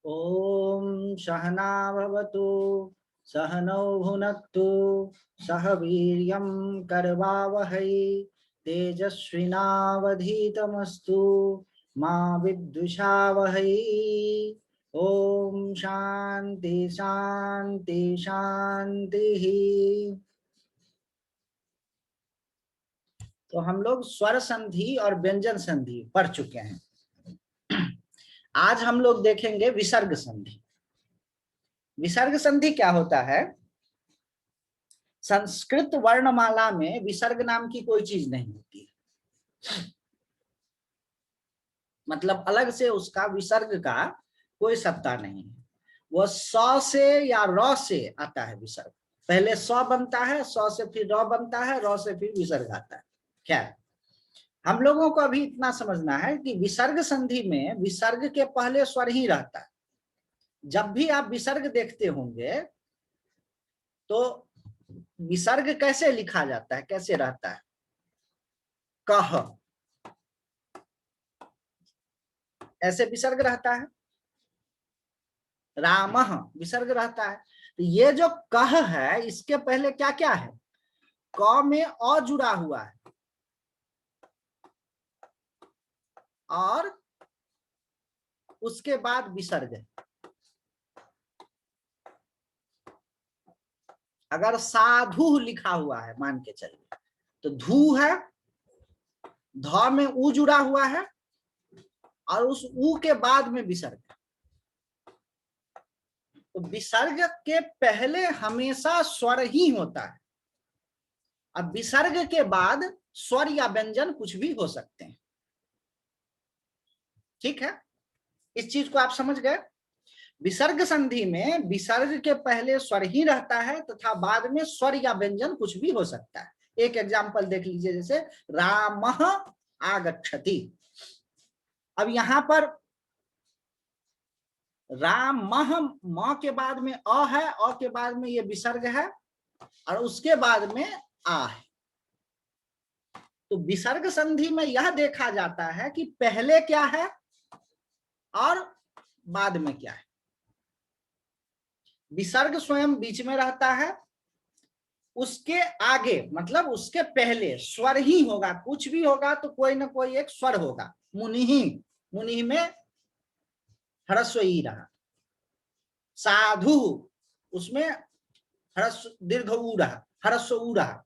ओम सहना भवतु सहनौ भुनक्तु सह वीर्यं करवावहै तेजस्विनावधीतमस्तु मा विद्विषावहै। ओम शांति शांति शांति। तो हम लोग स्वर संधि और व्यंजन संधि पढ़ चुके हैं। आज हम लोग देखेंगे विसर्ग संधि। विसर्ग संधि क्या होता है? संस्कृत वर्णमाला में विसर्ग नाम की कोई चीज नहीं होती है। मतलब अलग से उसका विसर्ग का कोई सत्ता नहीं है। वह स से या र से आता है विसर्ग। पहले स बनता है, स से फिर र बनता है, र से फिर विसर्ग आता है। खैर, हम लोगों को अभी इतना समझना है कि विसर्ग संधि में विसर्ग के पहले स्वर ही रहता है। जब भी आप विसर्ग देखते होंगे तो विसर्ग कैसे लिखा जाता है, कैसे रहता है? कह, ऐसे विसर्ग रहता है। रामः विसर्ग रहता है। तो ये जो कह है, इसके पहले क्या क्या है? क में अ जुड़ा हुआ है और उसके बाद विसर्ग है। अगर साधु लिखा हुआ है मान के चलिए, तो धू है, ध में उ जुड़ा हुआ है और उस उ के बाद में विसर्ग। तो विसर्ग के पहले हमेशा स्वर ही होता है। अब विसर्ग के बाद स्वर या व्यंजन कुछ भी हो सकते हैं। ठीक है, इस चीज को आप समझ गए। विसर्ग संधि में विसर्ग के पहले स्वर ही रहता है तथा बाद में स्वर या व्यंजन कुछ भी हो सकता है। एक एग्जांपल देख लीजिए, जैसे रामः आगच्छति। अब यहां पर रामः, म के बाद में अ है, अ के बाद में ये विसर्ग है और उसके बाद में आ है। तो विसर्ग संधि में यह देखा जाता है कि पहले क्या है और बाद में क्या है। विसर्ग स्वयं बीच में रहता है, उसके आगे मतलब उसके पहले स्वर ही होगा। कुछ भी होगा तो कोई ना कोई एक स्वर होगा। मुनि, मुनि में ह्रस्व ई रहा। साधु, उसमें ह्रस्व दीर्घ ऊ रहा, ह्रस्व ऊ रहा।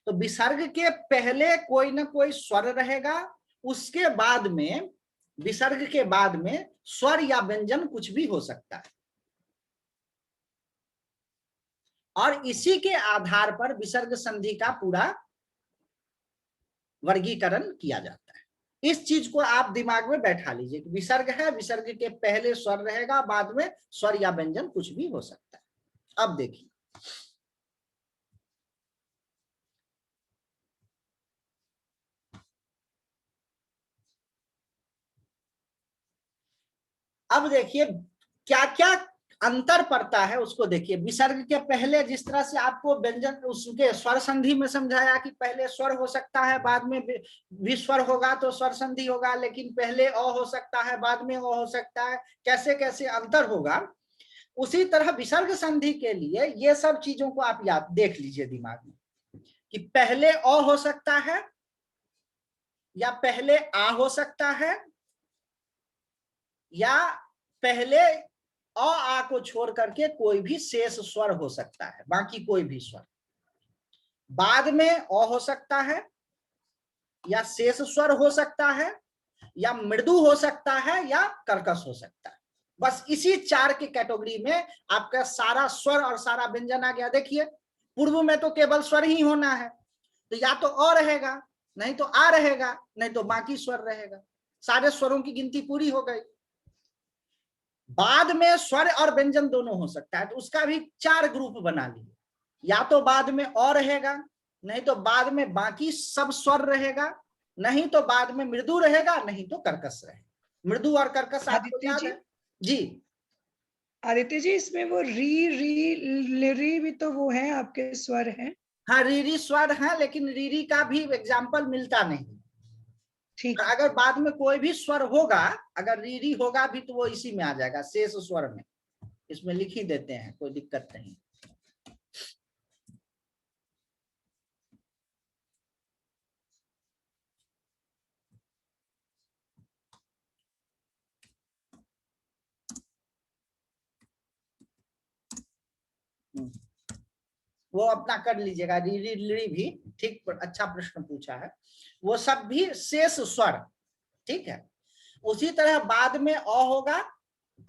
तो विसर्ग के पहले कोई ना कोई स्वर रहेगा, उसके बाद में विसर्ग के बाद में स्वर या व्यंजन कुछ भी हो सकता है और इसी के आधार पर विसर्ग संधि का पूरा वर्गीकरण किया जाता है। इस चीज को आप दिमाग में बैठा लीजिए कि विसर्ग है, विसर्ग के पहले स्वर रहेगा, बाद में स्वर या व्यंजन कुछ भी हो सकता है। अब देखिए, अब देखिए क्या क्या अंतर पड़ता है उसको देखिए। विसर्ग के पहले जिस तरह से आपको व्यंजन उसके स्वर संधि में समझाया कि पहले स्वर हो सकता है, बाद में विस्वर होगा तो स्वर संधि होगा, लेकिन पहले अ हो सकता है, बाद में अ हो सकता है, कैसे कैसे अंतर होगा। उसी तरह विसर्ग संधि के लिए ये सब चीजों को आप याद देख लीजिए दिमाग में कि पहले अ हो सकता है या पहले आ हो सकता है या पहले अ आ को छोड़ करके कोई भी शेष स्वर हो सकता है, बाकी कोई भी स्वर। बाद में अ हो सकता है या शेष स्वर हो सकता है या मृदु हो सकता है या कर्कश हो सकता है। बस इसी चार की कैटेगरी में आपका सारा स्वर और सारा व्यंजन आ गया। देखिए पूर्व में तो केवल स्वर ही होना है, तो या तो अ रहेगा, नहीं तो आ रहेगा, नहीं तो बाकी स्वर रहेगा। सारे स्वरों की गिनती पूरी हो गई। बाद में स्वर और व्यंजन दोनों हो सकता है, तो उसका भी चार ग्रुप बना लिए। या तो बाद में अ रहेगा, नहीं तो बाद में बाकी सब स्वर रहेगा, नहीं तो बाद में मृदु रहेगा, नहीं तो कर्कश रहेगा। मृदु और कर्कश आपको आदित्य याद जी, है जी। आदित्य जी, इसमें वो री भी तो वो है, आपके स्वर हैं। हाँ, रीरी स्वर है, लेकिन रीरी का भी एग्जाम्पल मिलता नहीं। ठीक और अगर बाद में कोई भी स्वर होगा, अगर री री होगा भी तो वो इसी में आ जाएगा, शेष स्वर में। इसमें लिख ही देते हैं, कोई दिक्कत नहीं। वो अपना कर लीजिएगा, री री ली भी ठीक, अच्छा प्रश्न पूछा है। वो सब भी शेष स्वर, ठीक है। उसी तरह बाद में अ होगा,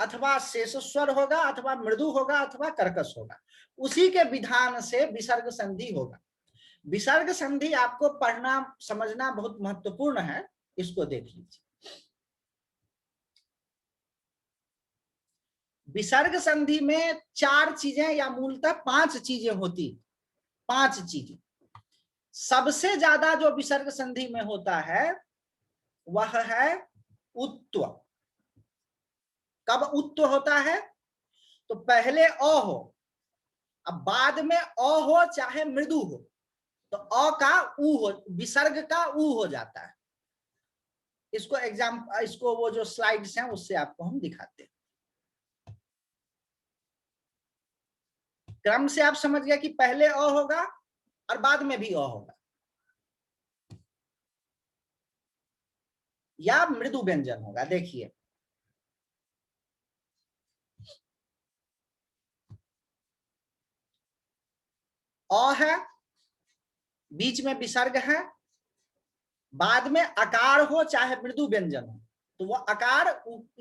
अथवा शेष स्वर होगा, अथवा मृदु होगा, अथवा कर्कश होगा। उसी के विधान से विसर्ग संधि होगा। विसर्ग संधि आपको पढ़ना समझना बहुत महत्वपूर्ण है, इसको देख लीजिए। विसर्ग संधि में 4 चीजें या मूलतः 5 चीजें होती, 5 चीजें। सबसे ज्यादा जो विसर्ग संधि में होता है वह है उत्व। कब उत्व होता है? तो पहले अ हो, अब बाद में अ हो चाहे मृदु हो, तो अ का उ हो, विसर्ग का उ हो जाता है। इसको इसको वो जो स्लाइड्स हैं उससे आपको हम दिखाते हैं। क्रम से आप समझ गए कि पहले अ होगा और बाद में भी अ होगा, या मृदु व्यंजन होगा। देखिए अ है, बीच में विसर्ग है, बाद में अकार हो चाहे मृदु व्यंजन हो, तो वो अकार,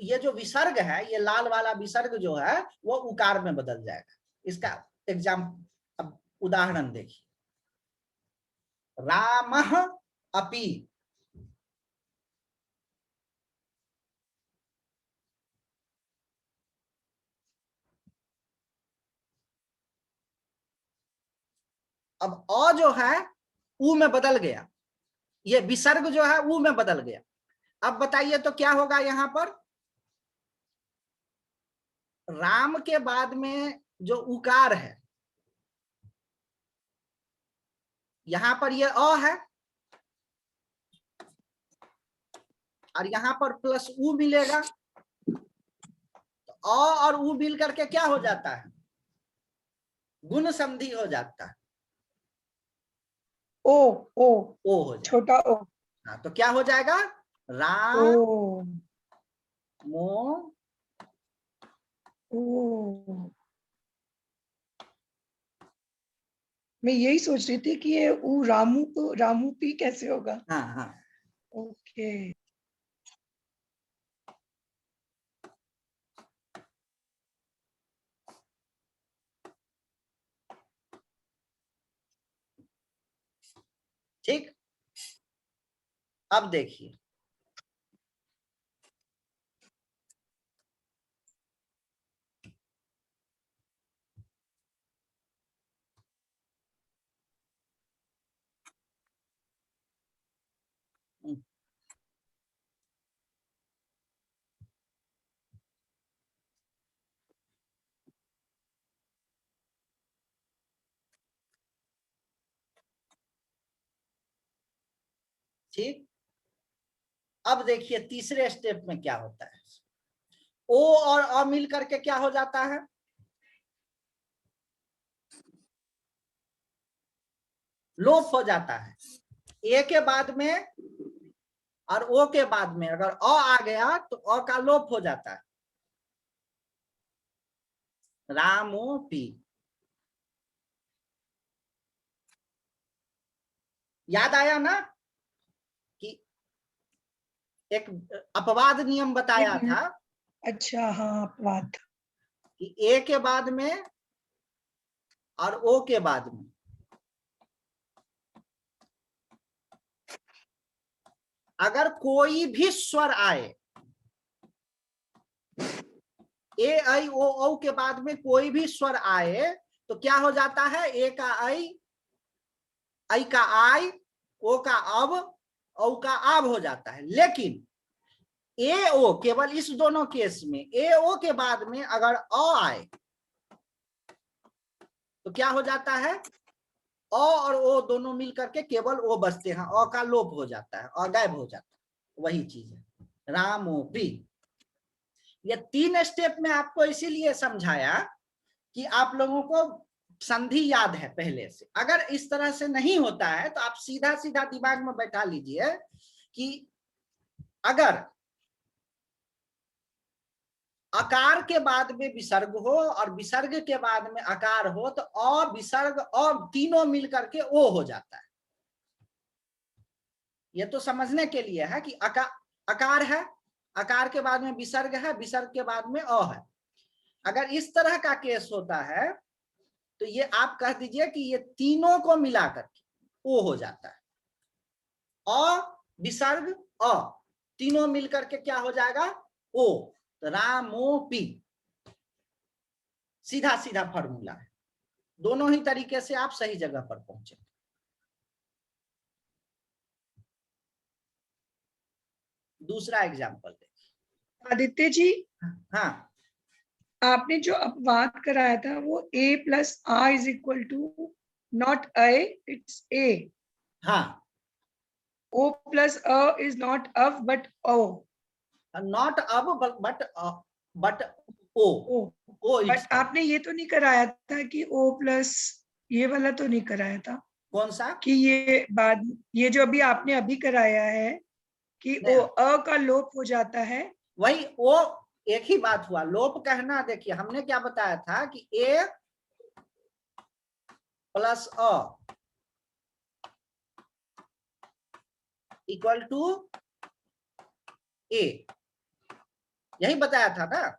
ये जो विसर्ग है, ये लाल वाला विसर्ग जो है वो उकार में बदल जाएगा। इसका अब उदाहरण देखिए, रामः अपि। अब अ जो है उ में बदल गया, ये विसर्ग जो है उ में बदल गया। अब बताइए तो क्या होगा यहाँ पर? राम के बाद में जो उकार है, यहां पर ये अ है, और यहां पर प्लस उ मिलेगा, तो अ और उ मिल करके क्या हो जाता है? गुण संधि हो जाता है, ओ ओ ओ हो जाएगा। छोटा ओ। हाँ, तो क्या हो जाएगा? राम ओ मो। ओ मैं यही सोच रही थी कि ये ऊ रामू को रामू पी कैसे होगा। हाँ हाँ, ओके ठीक। अब देखिए, ठीक। अब देखिए तीसरे स्टेप में क्या होता है। ओ और अ मिल करके क्या हो जाता है? लोप हो जाता है। ए के बाद में और ओ के बाद में अगर अ आ गया तो अ का लोप हो जाता है, रामोपी। याद आया ना कि एक अपवाद नियम बताया था अच्छा हाँ अपवाद। कि ए के बाद में और ओ के बाद में अगर कोई भी स्वर आए, ए आई ओ औ के बाद में कोई भी स्वर आए तो क्या हो जाता है? ए का आई का आई, ओ का अब, औ का आब हो जाता है। लेकिन ए ओ, केवल इस दोनों केस में ए ओ के बाद में अगर अ आए तो क्या हो जाता है? अ और ओ दोनों मिल करके केवल ओ बचते हैं, अ का लोप हो जाता है, अ गायब हो जाता है। वही चीज है, रामोपी। ये 3 स्टेप में आपको इसीलिए समझाया कि आप लोगों को संधि याद है पहले से। अगर इस तरह से नहीं होता है तो आप सीधा सीधा दिमाग में बैठा लीजिए कि अगर अकार के बाद में विसर्ग हो और विसर्ग के बाद में अकार हो तो अ विसर्ग अ तीनों मिलकर के ओ हो जाता है। ये तो समझने के लिए है कि अकार है, अकार के बाद में विसर्ग है, विसर्ग के बाद में अ है। अगर इस तरह का केस होता है तो ये आप कह दीजिए कि ये तीनों को मिलाकर के ओ हो जाता है। अ विसर्ग अ तीनों मिलकर के क्या हो जाएगा, ओ। तो रामोपी, सीधा सीधा फॉर्मूला है। दोनों ही तरीके से आप सही जगह पर पहुंचे। दूसरा एग्जाम्पल देखिए। आदित्य जी, हाँ, आपने जो अपवाद कराया था वो a plus r is equal to not a, it's a. हाँ, o plus a is not of but o. Not अब but O, o. O it's but आपने ये तो नहीं कराया था कि o प्लस, ये वाला तो नहीं कराया था कौन सा? कि ये बाद, ये जो अभी आपने अभी कराया है कि ओ अ का लोप हो जाता है। वही वो एक ही बात हुआ। लोप कहना, देखिए हमने क्या बताया था कि ए प्लस अ इक्वल टू ए, यही बताया था ना।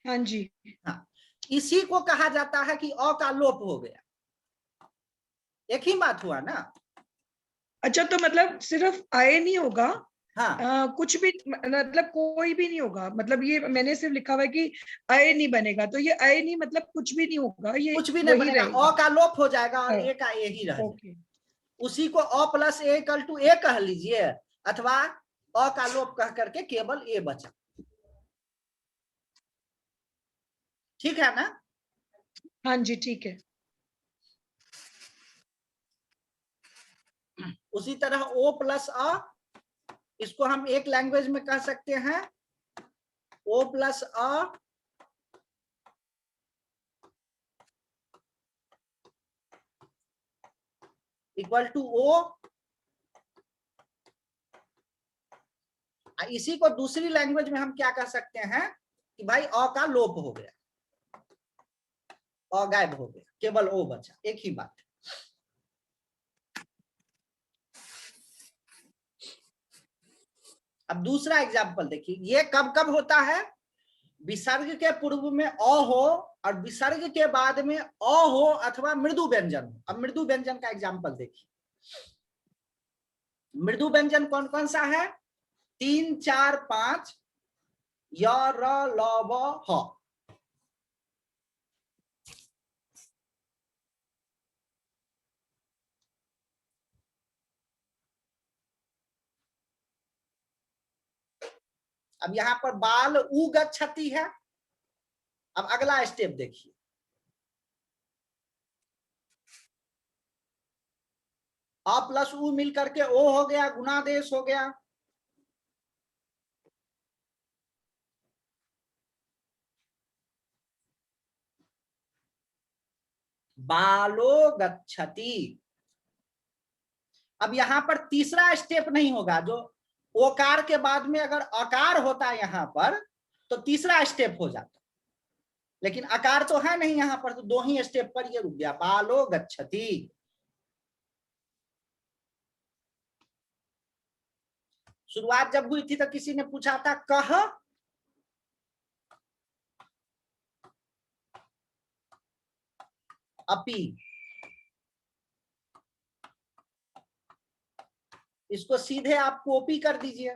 हाँ जी। हाँ, इसी को कहा जाता है कि अ का लोप हो गया। एक ही बात हुआ ना। अच्छा, तो मतलब सिर्फ आए नहीं होगा, हाँ, कुछ भी मतलब कोई भी नहीं होगा, मतलब ये मैंने सिर्फ लिखा हुआ है कि अय नहीं बनेगा, तो ये अय नहीं मतलब कुछ भी नहीं होगा, ये कुछ भी नहीं वही बनेगा, अ रहेगा। का लोप हो जाएगा और हाँ, ए का ए ही रह जाएगा। ओके। उसी को अ प्लस ए इक्वल टू ए कह लीजिए, अथवा अ का लोप कह करके केवल ए बचा। ठीक है ना। हाँ जी, ठीक है। उसी तरह ओ प्लस अ, इसको हम एक लैंग्वेज में कह सकते हैं O plus A equal to O. इसी को दूसरी लैंग्वेज में हम क्या कह सकते हैं कि भाई अ का लोप हो गया, अ गायब हो गया, केवल ओ बचा। एक ही बात। अब दूसरा एग्जाम्पल देखिए, ये कब कब होता है, विसर्ग के पूर्व में अ हो और विसर्ग के बाद में अ हो अथवा मृदु व्यंजन हो। अब मृदु व्यंजन का एग्जाम्पल देखिए। मृदु व्यंजन कौन कौन सा है? 3 4 5 य र ल व ह। अब यहां पर बाल उ गच्छति है। अब अगला स्टेप देखिए, अ प्लस उ मिलकर के ओ हो गया, गुणादेश हो गया। बालो गच्छति। अब यहां पर तीसरा स्टेप नहीं होगा। जो ओकार के बाद में अगर अकार होता है यहां पर तो तीसरा स्टेप हो जाता, लेकिन अकार तो है नहीं यहां पर, तो 2 ही स्टेप पर ये रुक गया, बालो गच्छति। शुरुआत जब हुई थी तो किसी ने पूछा था कह, अपी। इसको सीधे आप कॉपी कर दीजिए।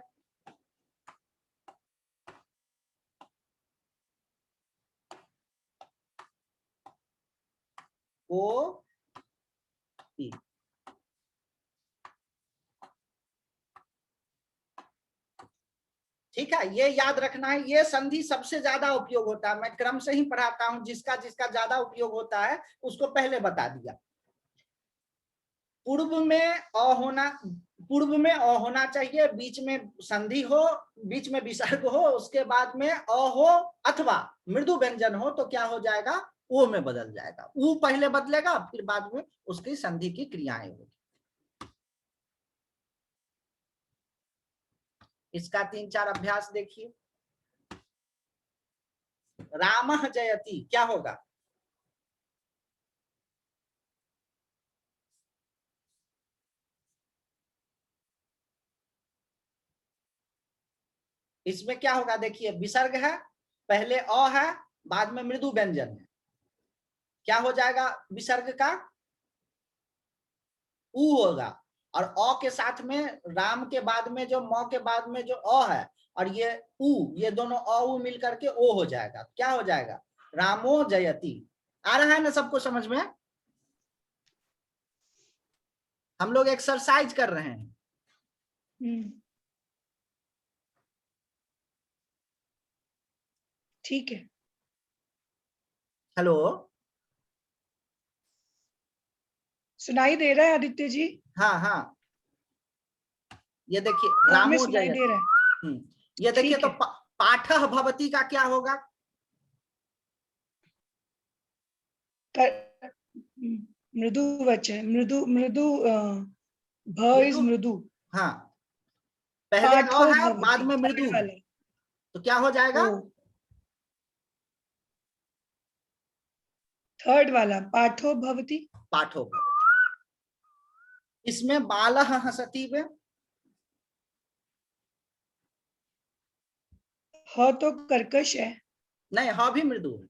कॉपी। ठीक है, ये याद रखना है। ये संधि सबसे ज्यादा उपयोग होता है। मैं क्रम से ही पढ़ाता हूं, जिसका जिसका ज्यादा उपयोग होता है उसको पहले बता दिया। पूर्व में अ होना, पूर्व में अ होना चाहिए, बीच में संधि हो, बीच में विसर्ग हो, उसके बाद में अ हो, अथवा मृदु व्यंजन हो तो क्या हो जाएगा, ओ में बदल जाएगा। ऊ पहले बदलेगा, फिर बाद में उसकी संधि की क्रियाएं होगी। इसका 3-4 अभ्यास देखिए। रामः जयति क्या होगा, इसमें क्या होगा, देखिए विसर्ग है, पहले अ है, बाद में मृदु व्यंजन है, क्या हो जाएगा विसर्ग का, ऊ होगा। और अ के साथ में राम के बाद में जो म के बाद में जो अ है और ये ऊ, ये दोनों अ ऊ मिल करके ओ हो जाएगा, क्या हो जाएगा, रामो जयति। आ रहा है ना सबको समझ में? हम लोग एक्सरसाइज कर रहे हैं। ठीक है। हेलो, सुनाई दे रहा है आदित्य जी? हाँ हाँ, ये देखिए हमें रामो सुनाई दे जयति। रहा है। ये देखिए ठीक तो है। पाठः भवति का क्या होगा, मृदु वचन, मृदु मृदु भ इज मृदु, मृदु, हाँ पहले अ पाठो है बाद भवति में थर्ड मृदु है, वाला। तो क्या हो जाएगा, ओ थर्ड वाला पाठो भवति। पाठो भवति। इसमें बालः हसति में, ह तो कर्कश है। नहीं ह भी मृदु है,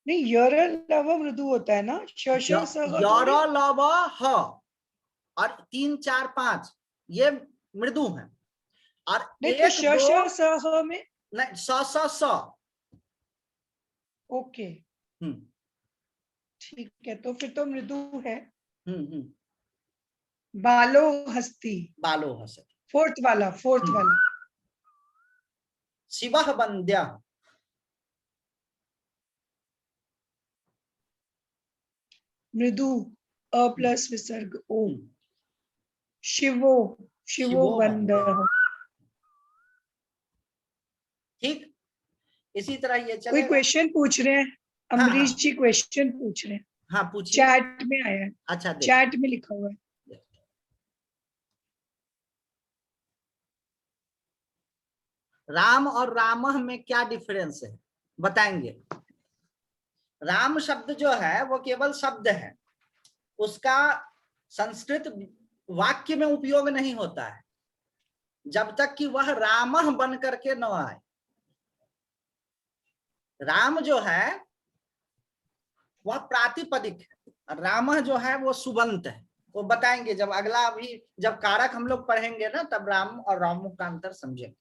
नहीं, यर लव मृदु होता है ना, श सह यर थोड़ी। लव ह और 3 4 5 ये मृदु है, और नहीं तो 1 2 सह में। नहीं स ओके हम्म ठीक है, तो फिर तो मृदु है। हम्म, बालो हस्ती, बालो हसति। फोर्थ वाला, फोर्थ वाला। शिवः वन्द्यः, मृदु अ प्लस विसर्ग ओ, शिवो, शिवो शिवो वन्द्यः। वंदः। ठीक, इसी तरह ये कोई चलेगा। क्वेश्चन पूछ रहे हैं, हाँ अमरीश हाँ जी क्वेश्चन पूछ रहे हैं, हाँ, पूछिए। चैट में आया है, अच्छा देखिए, चैट में लिखा हुआ है। राम और रामः में क्या डिफरेंस है बताएंगे। राम शब्द जो है वो केवल शब्द है, उसका संस्कृत वाक्य में उपयोग नहीं होता है जब तक कि वह रामः बन करके न आए। राम जो है वह प्रातिपदिक है और रामः जो है वो सुबंत है, वो बताएंगे जब अगला, अभी जब कारक हम लोग पढ़ेंगे ना तब राम और रामो का अंतर समझेंगे।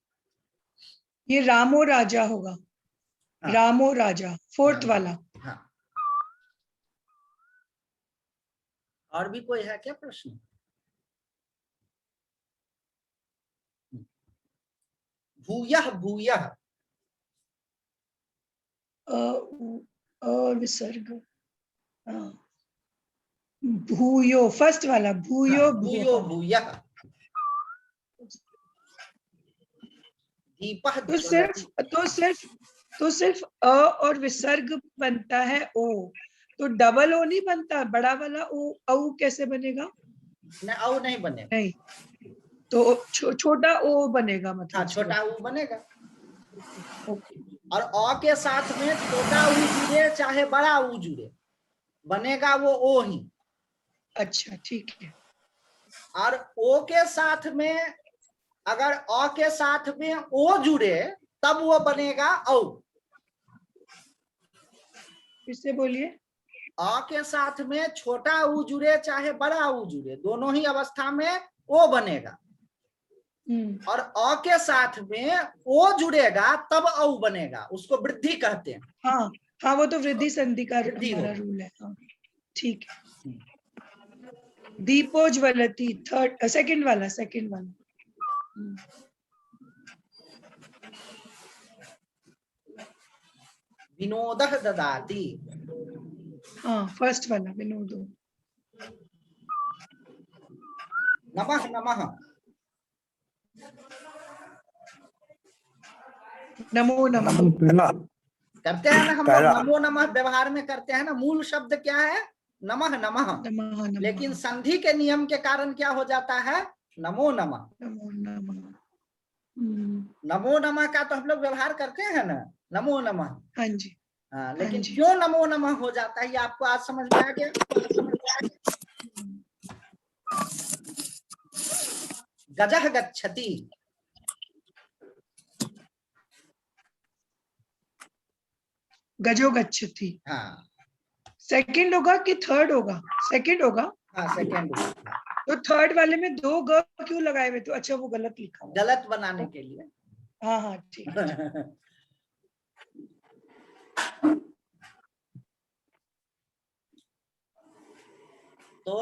ये रामो राजा होगा, हाँ, रामो राजा फोर्थ राम, वाला। हाँ। और भी कोई है क्या प्रश्न? भूयः भूयः, विसर्ग, भूयो फर्स्ट वाला, हाँ भूयो भूयो भुवः। भूयः, दीपः तो सिर्फ ज्वलति। तो सिर्फ तो सिर्फ अ और विसर्ग बनता है ओ, तो डबल ओ नहीं बनता, बड़ा वाला ओ, औ कैसे बनेगा? नहीं औ नहीं बनेगा, नहीं, तो छोटा ओ बनेगा हाँ मतलब छोटा सिर्फ। ऊ बनेगा। ओके और अ के साथ में छोटा ऊ जुड़े चाहे बड़ा ऊ जुड़े, बनेगा वो ओ ही। अच्छा ठीक है। और ओ के साथ में अगर अ के साथ में ओ जुड़े तब वो बनेगा औ। फिर से बोलिए। अ के साथ में छोटा ऊ जुड़े चाहे बड़ा ऊ जुड़े, दोनों ही अवस्था में ओ बनेगा। और अ के साथ में ओ जुड़ेगा तब औ बनेगा, उसको वृद्धि कहते हैं। हाँ हाँ, वो तो वृद्धि संधि का वृद्धि हमारा होगा। रूल है। हाँ ठीक है। दीपो ज्वलति थर्ड, सेकंड वाला, सेकंड वाला। विनोदः ददाति, हाँ फर्स्ट वाला विनोदो। नमः नमः, नमो नमः। पहला करते हैं ना हम लोग, पहला। नमो नमः व्यवहार में करते हैं ना। मूल शब्द क्या है? नमः नमः, नमः नमः। लेकिन संधि के नियम के कारण क्या हो जाता है? नमो नमः। नमो नमः। नमो नमः का तो हम लोग व्यवहार करते हैं ना, नमो नमः। हाँ जी। हाँ, हाँ लेकिन जी। क्यों नमो नमः हो जाता है ये आपको आज समझ में आ गया? गजः गच्छति, गजो गच्छति। हाँ सेकंड होगा कि थर्ड होगा? सेकंड होगा। हाँ सेकेंड, तो थर्ड वाले में दो ग क्यों लगाए हुए? तो अच्छा वो गलत लिखा हुआ। गलत बनाने के लिए। हाँ हाँ ठीक है। तो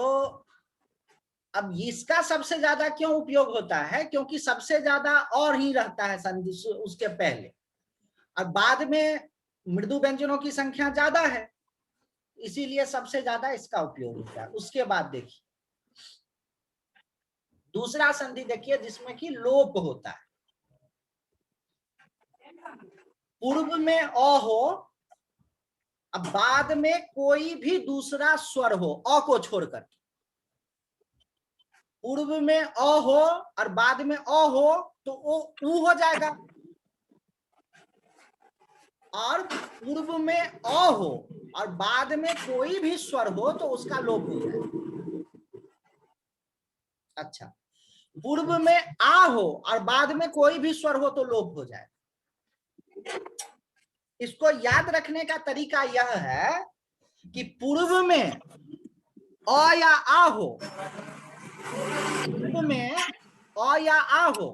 अब इसका सबसे ज्यादा क्यों उपयोग होता है? क्योंकि सबसे ज्यादा और ही रहता है संधि उसके पहले, और बाद में मृदु व्यंजनों की संख्या ज्यादा है, इसीलिए सबसे ज्यादा इसका उपयोग होता है। उसके बाद देखिए दूसरा संधि देखिए जिसमें कि लोप होता है। पूर्व में अ हो, अब बाद में कोई भी दूसरा स्वर हो अ को छोड़कर। पूर्व में अ हो और बाद में अ हो तो वो ऊ हो जाएगा, और पूर्व में अ हो और बाद में कोई भी स्वर हो तो उसका लोप हो जाएगा। अच्छा, पूर्व में आ हो और बाद में कोई भी स्वर हो तो लोप हो जाएगा। इसको याद रखने का तरीका यह है कि पूर्व में अ या आ हो, पूर्व में अ या आ हो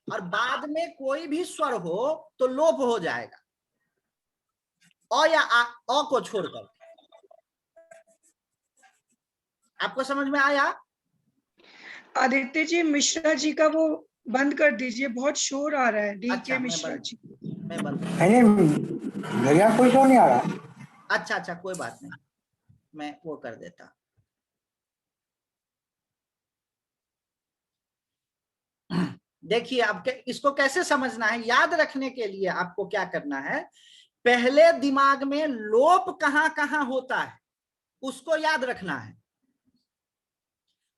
और बाद में कोई भी स्वर हो तो लोप हो जाएगा, अ या आ, अ को छोड़कर। आपको समझ में आया? आदित्य जी मिश्रा जी का वो बंद कर दीजिए, बहुत शोर आ रहा है। डी अच्छा, के मिश्रा जी। मैं बंद। नहीं मेरे यहाँ कोई शो नहीं आ रहा। अच्छा अच्छा कोई बात नहीं, मैं वो कर देता। देखिए अब इसको कैसे समझना है, याद रखने के लिए आपको क्या करना है, पहले दिमाग में लोप कहां कहां होता है उसको याद रखना है,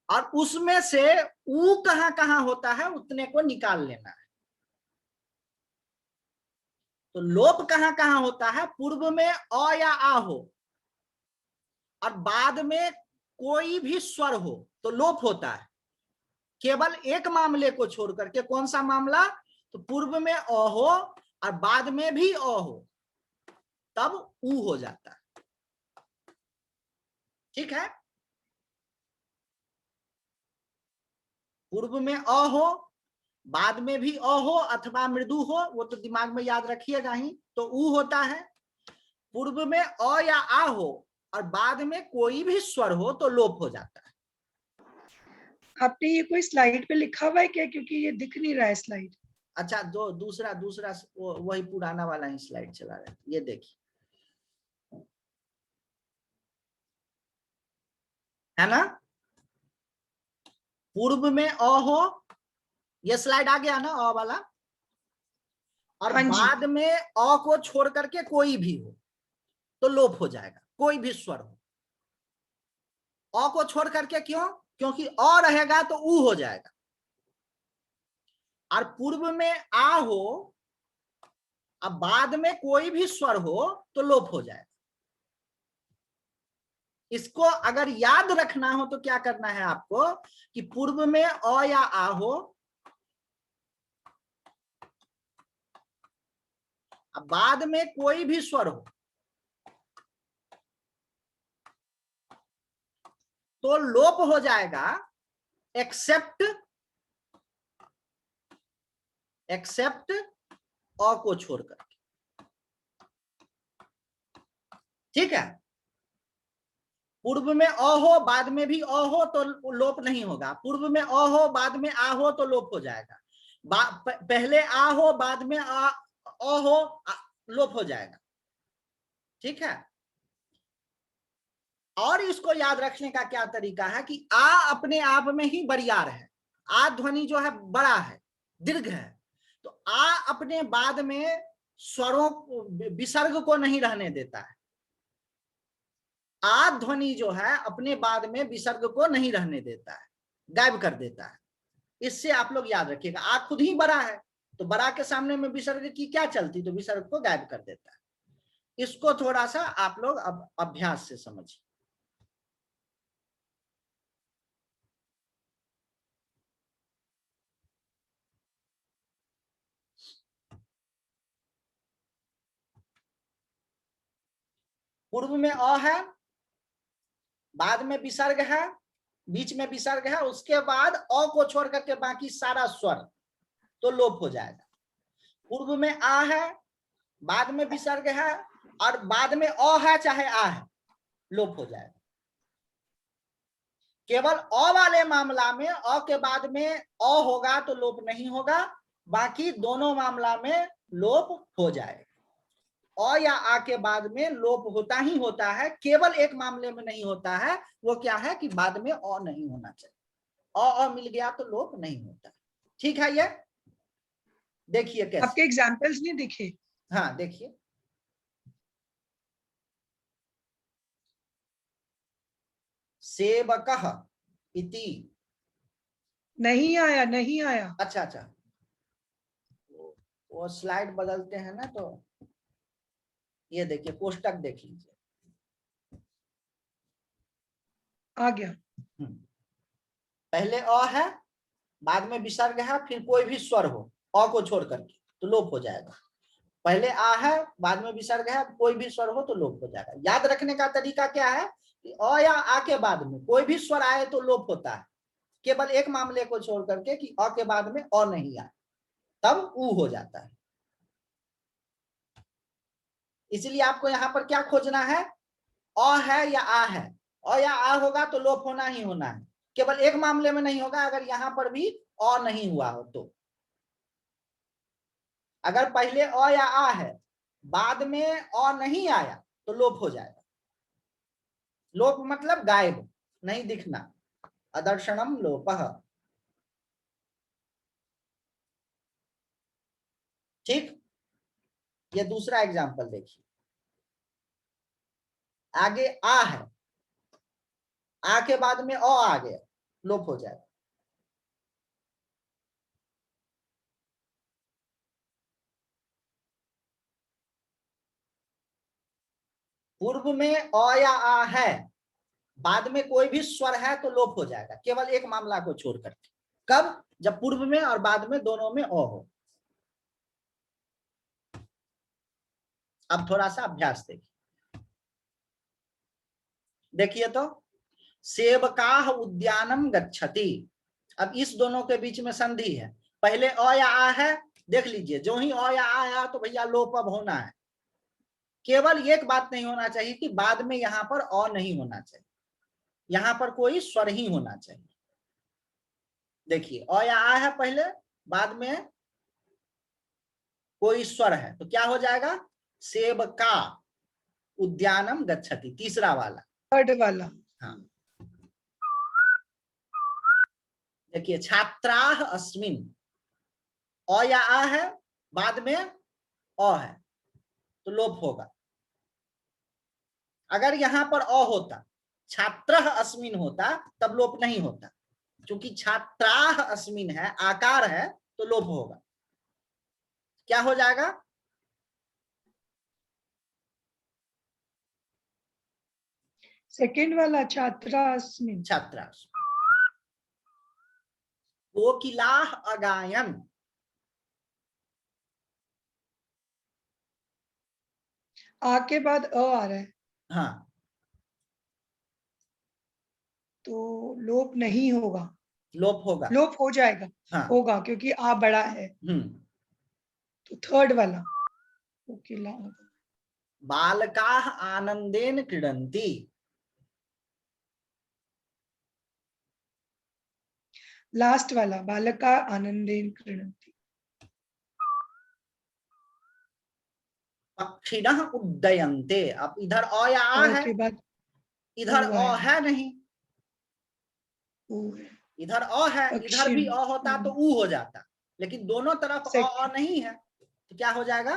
और उसमें से ऊ कहां कहां होता है उतने को निकाल लेना है। तो लोप कहां कहां होता है? पूर्व में अ या आ हो और बाद में कोई भी स्वर हो तो लोप होता है, केवल एक मामले को छोड़ करके। कौन सा मामला? तो पूर्व में अ हो और बाद में भी अ हो तब ऊ हो जाता है। ठीक है, पूर्व में अ हो, बाद में भी अ हो अथवा मृदु हो, वो तो दिमाग में याद रखिएगा ही, तो ऊ होता है। पूर्व में अ या आ हो और बाद में कोई भी स्वर हो तो लोप हो जाता है। आपने ये कोई स्लाइड पे लिखा हुआ है क्या? क्योंकि ये दिख नहीं रहा है स्लाइड। अच्छा, जो दूसरा वही पुराना वाला ही स्लाइड चला रहा है, ये देखिए, है ना? पूर्व में अ हो, ये स्लाइड आ गया ना अ वाला, और हाँ जी। बाद में अ को छोड़ करके कोई भी हो तो लोप हो जाएगा, कोई भी स्वर हो। अ को छोड़ करके क्यों? क्योंकि अ रहेगा तो ऊ हो जाएगा, और पूर्व में आ हो अब बाद में कोई भी स्वर हो तो लोप हो जाएगा। इसको अगर याद रखना हो तो क्या करना है आपको कि पूर्व में अ या आ हो, अब बाद में कोई भी स्वर हो तो लोप हो जाएगा, एक्सेप्ट अ को छोड़कर। ठीक है, पूर्व में अ हो बाद में भी अ हो तो लोप नहीं होगा, पूर्व में अ हो बाद में आ हो तो लोप हो जाएगा, पहले आ हो बाद में अ हो लोप हो जाएगा। ठीक है, और इसको याद रखने का क्या तरीका है कि आ अपने आप में ही बरियार है, आ ध्वनि जो है बड़ा है, दीर्घ है, तो आ अपने बाद में स्वरों विसर्ग को नहीं रहने देता है। आ ध्वनि जो है अपने बाद में विसर्ग को नहीं रहने देता है, गायब कर देता है। इससे आप लोग याद रखिएगा, आ खुद ही बड़ा है तो बड़ा के सामने में विसर्ग की क्या चलती, तो विसर्ग को गायब कर देता है। इसको थोड़ा सा आप लोग अब अभ्यास से समझिए। पूर्व में अ है, बाद में विसर्ग है, बीच में विसर्ग है, उसके बाद अ को छोड़ करके बाकी सारा स्वर तो लोप हो जाएगा। पूर्व में आ है, बाद में विसर्ग है, और बाद में अ है चाहे आ है, लोप हो जाएगा। केवल अ वाले मामला में अ के बाद में अ होगा तो लोप नहीं होगा, बाकी दोनों मामला में लोप हो जाएगा। अ या आ के बाद में लोप होता ही होता है, केवल एक मामले में नहीं होता है, वो क्या है कि बाद में अ नहीं होना चाहिए। अ मिल गया तो लोप नहीं होता। ठीक है, ये देखिए कैसे। आपके एग्जाम्पल्स नहीं दिखे? हाँ देखिए, सेवकः इति। नहीं आया, नहीं आया। अच्छा अच्छा, वो स्लाइड बदलते हैं ना, तो ये देखिए कोष्टक देख लीजिए। आ गया। पहले अ है, बाद में विसर्ग है, फिर कोई भी स्वर हो अ को छोड़ करके तो लोप हो जाएगा। पहले आ है, बाद में विसर्ग है, कोई भी स्वर हो तो लोप हो जाएगा। याद रखने का तरीका क्या है कि अ या आ के बाद में कोई भी स्वर आए तो लोप होता है, केवल एक मामले को छोड़ करके कि अ के बाद में अ नहीं आए, तब ऊ हो जाता है। इसलिए आपको यहाँ पर क्या खोजना है, अ है या आ है। अ या आ होगा तो लोप होना ही होना है, केवल एक मामले में नहीं होगा, अगर यहाँ पर भी अ नहीं हुआ हो तो। अगर पहले अ या आ है, बाद में अ नहीं आया तो लोप हो जाएगा। लोप मतलब गायब, नहीं दिखना, अदर्शनम लोपः। ठीक, ये दूसरा एग्जांपल देखिए। आगे आ है, आ के बाद में अ आ गया, लोप हो जाएगा। पूर्व में अ या आ है, बाद में कोई भी स्वर है तो लोप हो जाएगा, केवल एक मामला को छोड़ करके। कब? जब पूर्व में और बाद में दोनों में अ हो। अब थोड़ा सा अभ्यास देखिए। देखिए तो, सेवकाः उद्यानम गच्छति। अब इस दोनों के बीच में संधि है, पहले अ या आ है, देख लीजिए जो ही अ या आ आया तो भैया लोप अब होना है। केवल एक बात नहीं होना चाहिए कि बाद में यहां पर अ नहीं होना चाहिए, यहां पर कोई स्वर ही होना चाहिए। देखिए अ या आ है पहले, बाद में कोई स्वर है तो क्या हो जाएगा, सेवका उद्यानम गच्छति, तीसरा वाला। थर्ड वाला। हाँ देखिए, छात्राः अस्मिन्, अ या आ है, बाद में अ है तो लोप होगा। अगर यहां पर अ होता, छात्रः अस्मिन् होता, तब लोप नहीं होता। क्योंकि छात्राः अस्मिन् है, आकार है, तो लोप होगा। क्या हो जाएगा, सेकंड वाला छात्रा अस्मिन्। छात्रा। कोकिलाः अगायन्, आ के बाद अ आ रहा है हाँ तो लोप नहीं होगा, लोप होगा। लोप हो जाएगा। हाँ होगा क्योंकि आ बड़ा है। तो थर्ड वाला कोकिला। बालकाः आनंदेन क्रीडन्ति, लास्ट वाला बालका आनंदेन क्रीडन्ति। पक्षिणः उड्डयन्ते। अब इधर अ या आ और है, के बाद इधर ओ अ है। है नहीं, ओ है। इधर अ है, इधर पक्षी भी अ होता तो ऊ हो जाता, लेकिन दोनों तरफ अ नहीं है तो क्या हो जाएगा?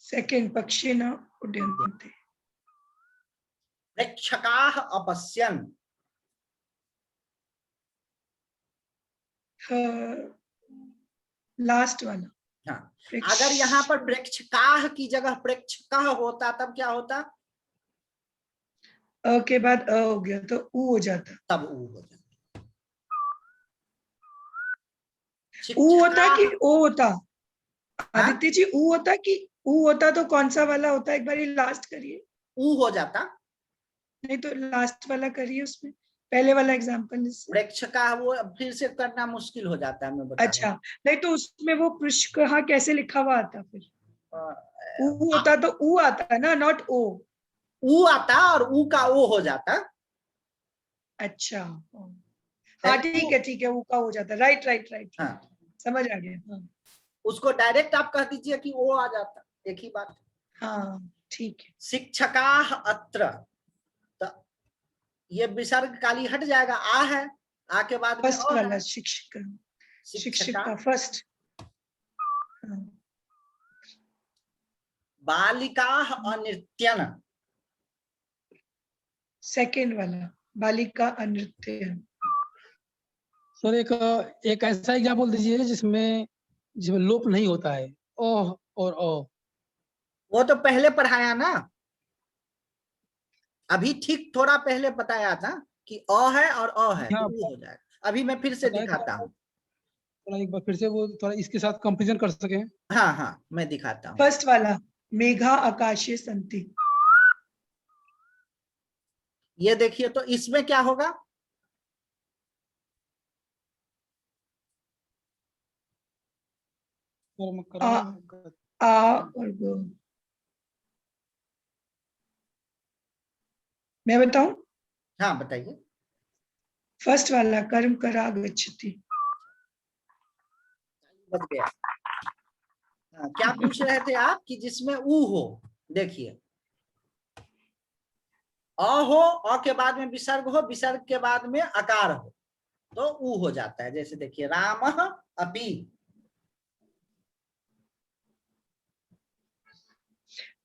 सेकंड पक्षिणः उड्यन्ते। प्रेक्षकाः अपश्यन्, लास्ट वाला। हाँ, अगर यहाँ पर प्रेक्षकाः की जगह प्रेक्षकः होता तब क्या होता? अ के बाद अ हो गया तो ऊ हो जाता। तब ऊ हो जाता। ऊ होता कि शिक्षकाः, ओ होता? हाँ? आदित्य जी ऊ होता कि ऊ होता तो कौन सा वाला होता? एक बार लास्ट करिए। ऊ हो जाता। नहीं तो लास्ट वाला करिए, उसमें पहले वाला एग्जांपल इससे। प्रेक्षकाः वो फिर से करना मुश्किल हो जाता है, मैं बता रहा अच्छा, नहीं तो उसमें वो पृष्ठकः कैसे लिखा हुआ आता फिर? ऊ हूँ। होता तो ऊ आता है ना, नॉट ओ। ऊ आता और ऊ का ओ हो जाता। अच्छा, हाँ ठीक है, ऊ का हो जाता। राइट राइट राइट, हाँ, समझ आ गया। हाँ उसको डायरेक्ट आप कह दीजिए कि ओ आ जाता, एक ही बात। हाँ ठीक है। शिक्षकाः अत्र, तो ये विसर्ग काली हट जाएगा, आ है, आ के बाद में फर्स्ट ओ वाला है। शिक्षिका, शिक्षका। शिक्षिका फर्स्ट। बालिकाः अनृत्यन्, सेकेंड वाला बालिका अनृत्य। सर एक ऐसा एग्जाम्पल दीजिए जिसमें जिसमें लोप नहीं होता है, ओह और ओ। वो तो पहले पढ़ाया ना, अभी ठीक थोड़ा पहले बताया था कि अ है और अ है तो हाँ, वो हो जाएगा। अभी मैं फिर से बताया दिखाता था, हूँ। थोड़ा एक बार फिर से वो थोड़ा इसके साथ कंपेरिजन कर सके। हाँ हाँ, मैं दिखाता हूँ। फर्स्ट वाला मेघा आकाशे संति। ये देखिए तो इसमें क्या होगा? आ और गो। मैं बताऊं? हाँ बताइए। फर्स्ट वाला कर्म करा गच्छति। बच गया। हाँ, क्या पूछ रहे थे आप कि जिसमें ऊ हो? देखिए, अ हो, अ के बाद में विसर्ग हो, विसर्ग के बाद में अकार हो तो ऊ हो जाता है। जैसे देखिए, रामः अपि,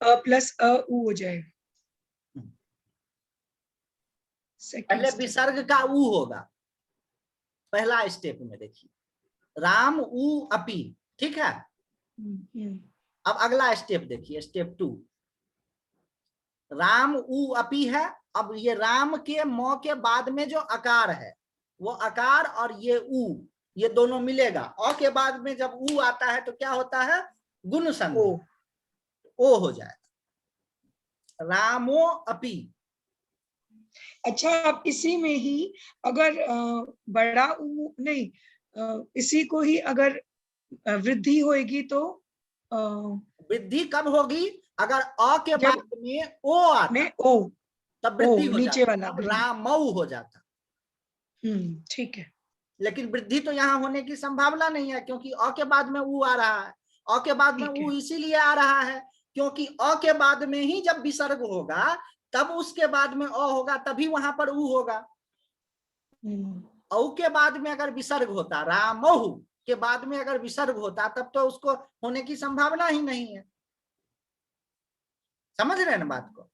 अ प्लस अ ऊ हो जाएगा। पहले सेकंड विसर्ग का ऊ होगा, पहला स्टेप में देखिए, राम ऊ अपि, ठीक है। अब अगला स्टेप देखिए, स्टेप 2, राम ऊ अपि है। अब ये राम के म के बाद में जो अकार है, वो अकार और ये ऊ, ये दोनों मिलेगा। अ के बाद में जब ऊ आता है तो क्या होता है? गुण संधि, ओ हो जाएगा, रामो अपि। अच्छा, अब इसी में ही अगर बड़ा ऊ नहीं, इसी को ही अगर वृद्धि होएगी तो वृद्धि कब होगी? अगर अ के जब बाद में ओ आता में ओ, तब वृद्धि हो नीचे जाता, वाला तब रामऊ हो जाता। ठीक है। लेकिन वृद्धि तो यहाँ होने की संभावना नहीं है, क्योंकि अ के बाद में ऊ आ रहा है। अ के बाद में ऊ इसीलिए आ रहा है क्योंकि अ के बाद में ही जब विसर्ग होगा तब उसके बाद में अ होगा, तभी वहां पर ऊ होगा। औ के बाद में अगर विसर्ग होता, रामहु के बाद में अगर विसर्ग होता, तब तो उसको होने की संभावना ही नहीं है। समझ रहे हैं ना बात को?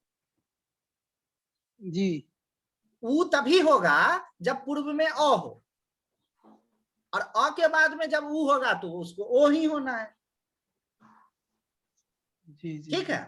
जी। ऊ तभी होगा जब पूर्व में अ हो, और अ के बाद में जब ऊ होगा तो उसको ओ ही होना है। जी जी ठीक है,